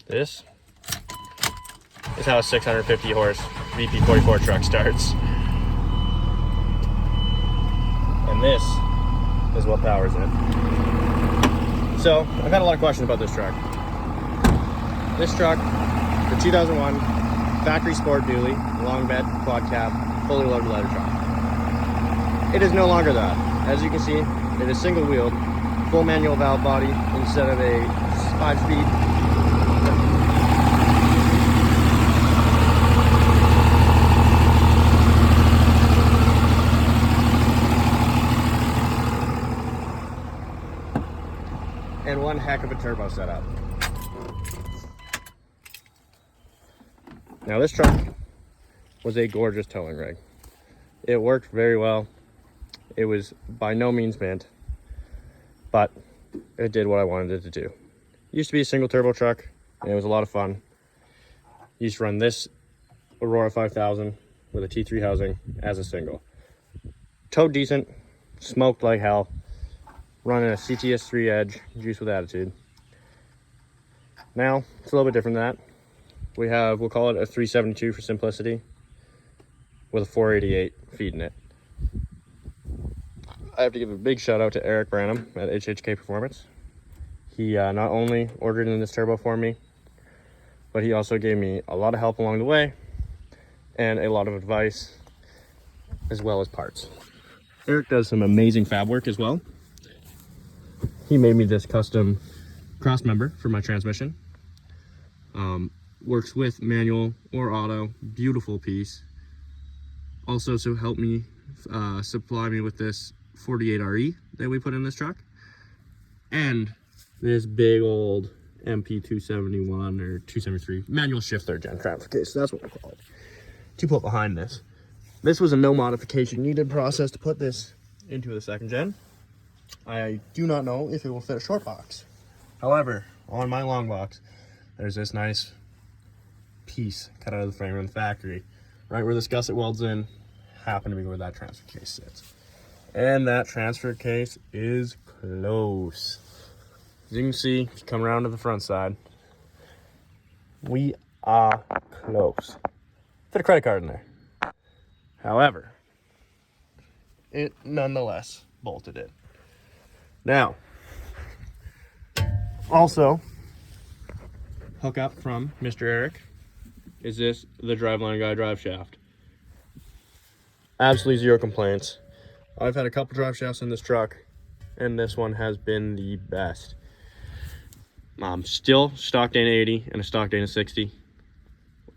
This is how a 650 horse vp44 truck starts. And this is what powers it. So, I've had a lot of questions about this truck. This truck, the 2001 factory sport dually, long bed, quad cab, fully loaded leather truck. It is no longer that. As you can see, it is single wheeled, full manual valve body instead of a 5-speed. And one heck of a turbo setup. Now this truck was a gorgeous towing rig. It worked very well. It was by no means mint, but it did what I wanted it to do. It used to be a single turbo truck, and it was a lot of fun. Used to run this Aurora 5000 with a T3 housing as a single. Towed decent, smoked like hell. Running a CTS3 Edge, juice with attitude. Now, it's a little bit different than that. We have, we'll call it a 372 for simplicity, with a 488 feeding it. I have to give a big shout out to Eric Branham at HHK Performance. He not only ordered in this turbo for me, but he also gave me a lot of help along the way, and a lot of advice, as well as parts. Eric does some amazing fab work as well. He made me this custom cross member for my transmission. Works with manual or auto, beautiful piece. Also, so helped me supply me with this 48RE that we put in this truck. And this big old MP271 or 273 manual shift third gen transfer case. That's what we call it. To put behind this. This was a no modification needed process to put this into the second gen. I do not know if it will fit a short box. However, on my long box, there's this nice piece cut out of the frame in the factory. Right where this gusset welds in, happened to be where that transfer case sits. And that transfer case is close. As you can see, if you come around to the front side, we are close. Fit a credit card in there. However, it nonetheless bolted in. Now, also, hook up from Mr. Eric is this the Driveline Guy drive shaft. Absolutely zero complaints. I've had a couple drive shafts in this truck, and this one has been the best. Still stock Dana 80 and a stock Dana 60.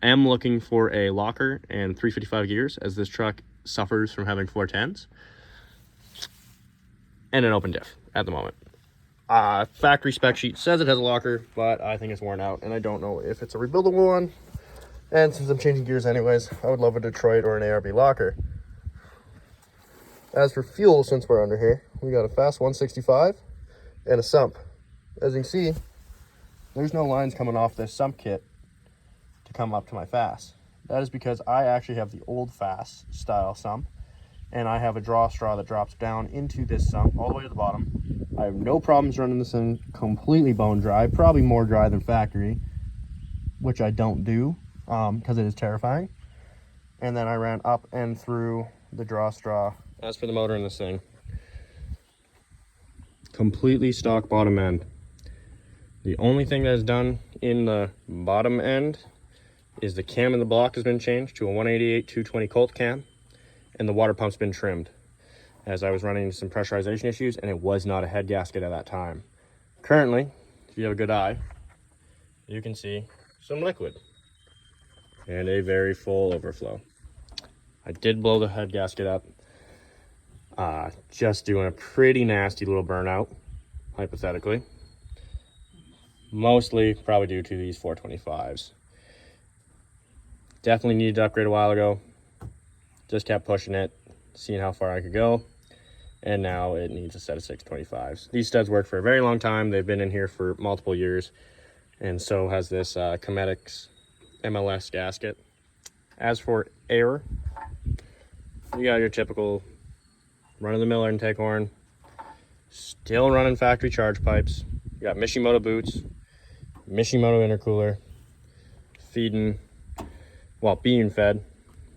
Am looking for a locker and 355 gears, as this truck suffers from having 410s. And an open diff at the moment. Factory spec sheet says it has a locker, but I think it's worn out, and I don't know if it's a rebuildable one. And since I'm changing gears anyways, I would love a Detroit or an ARB locker. As for fuel, since we're under here, we got a fast 165 and a sump. As you can see, there's no lines coming off this sump kit to come up to my fast. That is because I actually have the old fast style sump, and I have a draw straw that drops down into this sump all the way to the bottom. I have no problems running this in completely bone dry, probably more dry than factory, which I don't do because it is terrifying. And then I ran up and through the draw straw. As for the motor in this thing, completely stock bottom end. The only thing that is done in the bottom end is the cam in the block has been changed to a 188 220 Colt cam. And the water pump's been trimmed, as I was running into some pressurization issues, and it was not a head gasket at that time. Currently, if you have a good eye, you can see some liquid and a very full overflow. I did blow the head gasket up, just doing a pretty nasty little burnout, hypothetically. Mostly probably due to these 425s. Definitely needed to upgrade a while ago. Just kept pushing it, seeing how far I could go, and now it needs a set of 625s. These studs work for a very long time. They've been in here for multiple years, and so has this Cometics MLS gasket. As for air, you got your typical run-of-the-mill intake horn, still running factory charge pipes. You got Mishimoto boots, Mishimoto intercooler, being fed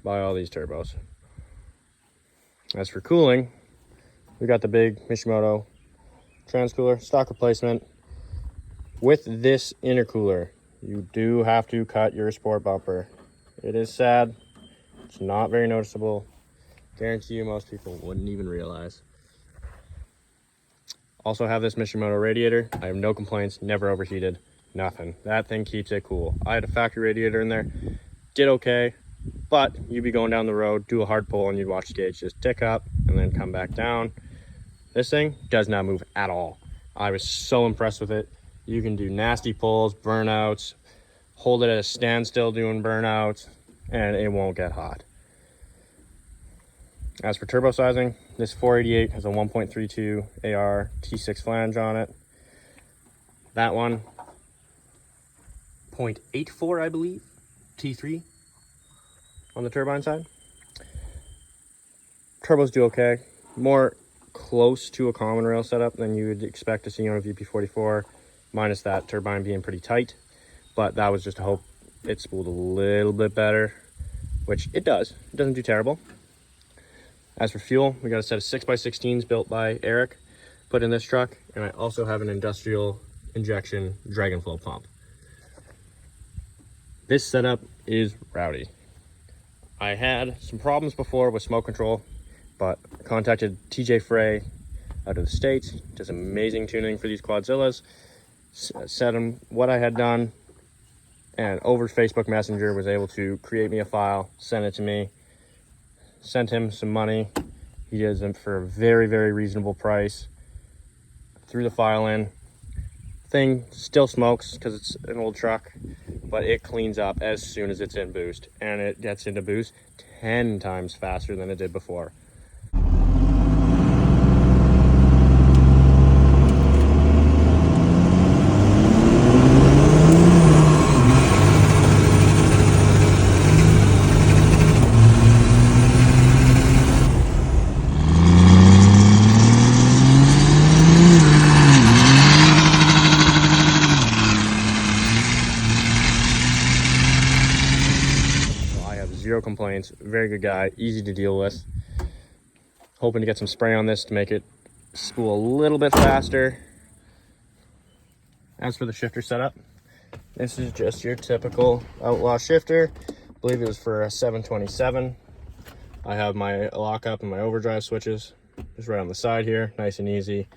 by all these turbos. As for cooling, we got the big Mishimoto transcooler, stock replacement. With this intercooler, you do have to cut your sport bumper. It is sad. It's not very noticeable. Guarantee you most people wouldn't even realize. Also have this Mishimoto radiator. I have no complaints, never overheated, nothing. That thing keeps it cool. I had a factory radiator in there, did okay, but you'd be going down the road, do a hard pull, and you'd watch the gauge just tick up and then come back down. This thing does not move at all. I was so impressed with it. You can do nasty pulls, burnouts, hold it at a standstill doing burnouts, and it won't get hot. As for turbo sizing, this 488 has a 1.32 AR T6 flange on it. That one, 0.84, I believe, T3 on the turbine side. Turbos do okay. More close to a common rail setup than you would expect to see on a vp44, minus that turbine being pretty tight. But that was just to hope it spooled a little bit better, which it does. It doesn't do terrible. As for fuel, we got a set of 6x16s built by Eric, put in this truck, and I also have an industrial injection Dragonflow pump. This setup is rowdy. I had some problems before with smoke control, but I contacted TJ Frey out of the States, does amazing tuning for these Quadzillas, said him what I had done, and over Facebook Messenger was able to create me a file, send it to me, sent him some money. He does them for a very, very reasonable price. Threw the file in. Thing still smokes because it's an old truck, but it cleans up as soon as it's in boost, and it gets into boost 10 times faster than it did before. Zero complaints, very good guy, easy to deal with. Hoping to get some spray on this to make it spool a little bit faster. As for the shifter setup, this is just your typical Outlaw shifter. I believe it was for a 727. I have my lockup and my overdrive switches just right on the side here, nice and easy.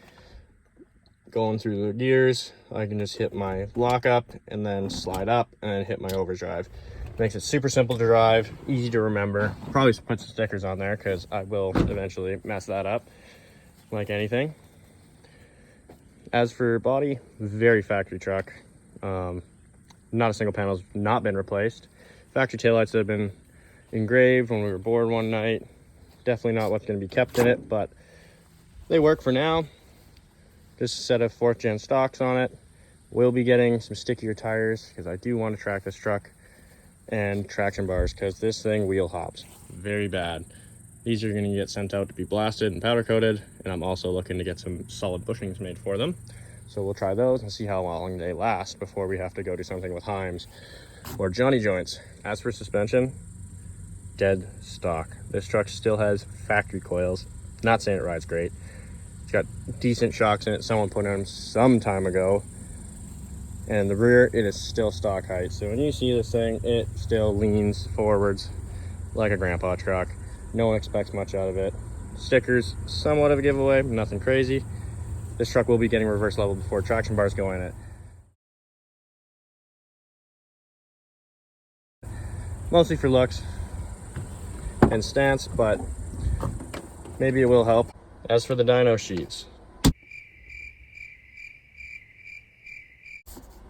Going through the gears, I can just hit my lockup and then slide up and then hit my overdrive. Makes it super simple to drive, easy to remember. Probably put some stickers on there because I will eventually mess that up, like anything. As for body, very factory truck. Not a single panel has not been replaced. Factory taillights have been engraved when we were bored one night. Definitely not what's going to be kept in it, but they work for now. Just a set of 4th gen stocks on it. We'll be getting some stickier tires because I do want to track this truck, and traction bars because this thing wheel hops very bad. These are going to get sent out to be blasted and powder coated, and I'm also looking to get some solid bushings made for them. So we'll try those and see how long they last before we have to go do something with Heims or Johnny joints. As for suspension, dead stock. This truck still has factory coils. Not saying it rides great. It's got decent shocks in it. Someone put in some time ago. And the rear, it is still stock height. So when you see this thing, it still leans forwards like a grandpa truck. No one expects much out of it. Stickers, somewhat of a giveaway, nothing crazy. This truck will be getting reverse level before traction bars go in it. Mostly for looks and stance, but maybe it will help. As for the dyno sheets,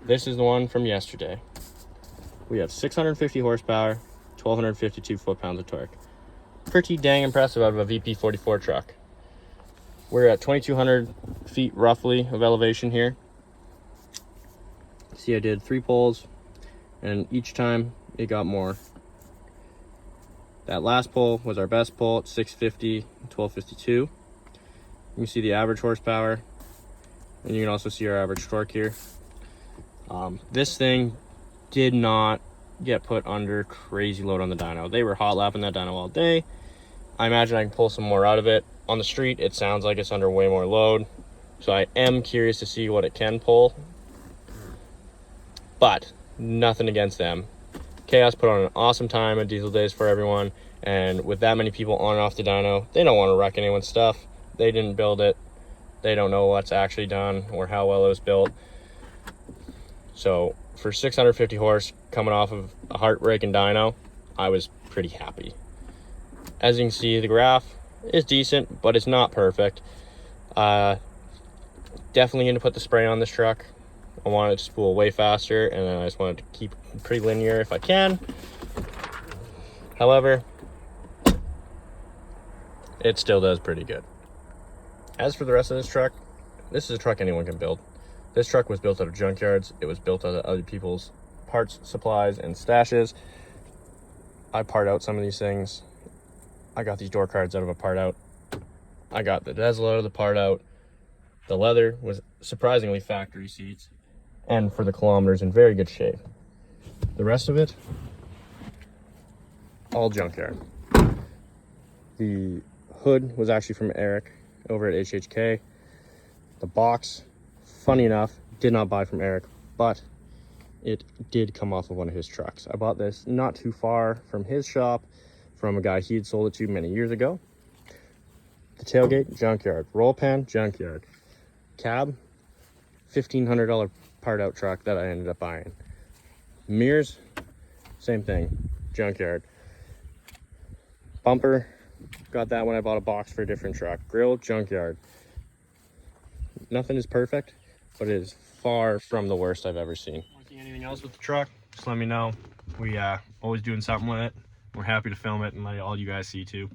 this is the one from yesterday. We have 650 horsepower, 1,252 foot-pounds of torque. Pretty dang impressive out of a vp44 truck. We're at 2,200 feet roughly of elevation here. See, I did 3 pulls, and each time it got more. That last pull was our best pull at 650, 1,252. You can see the average horsepower, and you can also see our average torque here. This thing did not get put under crazy load on the dyno. They were hot lapping that dyno all day. I imagine I can pull some more out of it. On the street, it sounds like it's under way more load. So I am curious to see what it can pull. But nothing against them. Chaos put on an awesome time at Diesel Days for everyone. And with that many people on and off the dyno, they don't want to wreck anyone's stuff. They didn't build it. They don't know what's actually done or how well it was built. So for 650 horse coming off of a heartbreaking dyno, I was pretty happy. As you can see, the graph is decent, but it's not perfect. Definitely going to put the spray on this truck. I want it to spool way faster, and then I just want it to keep pretty linear if I can. However, it still does pretty good. As for the rest of this is a truck anyone can build. This truck was built out of junkyards. It was built out of other people's parts, supplies, and stashes. I part out some of these things. I got these door cards out of a part out. I got the Desla out of the part out. The leather was surprisingly factory seats, and for the kilometers in very good shape. The rest of it, all junkyard. The hood was actually from Eric over at HHK. The box, funny enough, did not buy from Eric, but it did come off of one of his trucks. I bought this not too far from his shop, from a guy he had sold it to many years ago. The tailgate, junkyard. Roll pan, junkyard. Cab, $1,500 part out truck that I ended up buying. Mirrors, same thing, junkyard. Bumper, got that when I bought a box for a different truck. Grill, junkyard. Nothing is perfect, but it is far from the worst I've ever seen. Want to see anything else with the truck? Just let me know. We always doing something with it. We're happy to film it and let all you guys see too.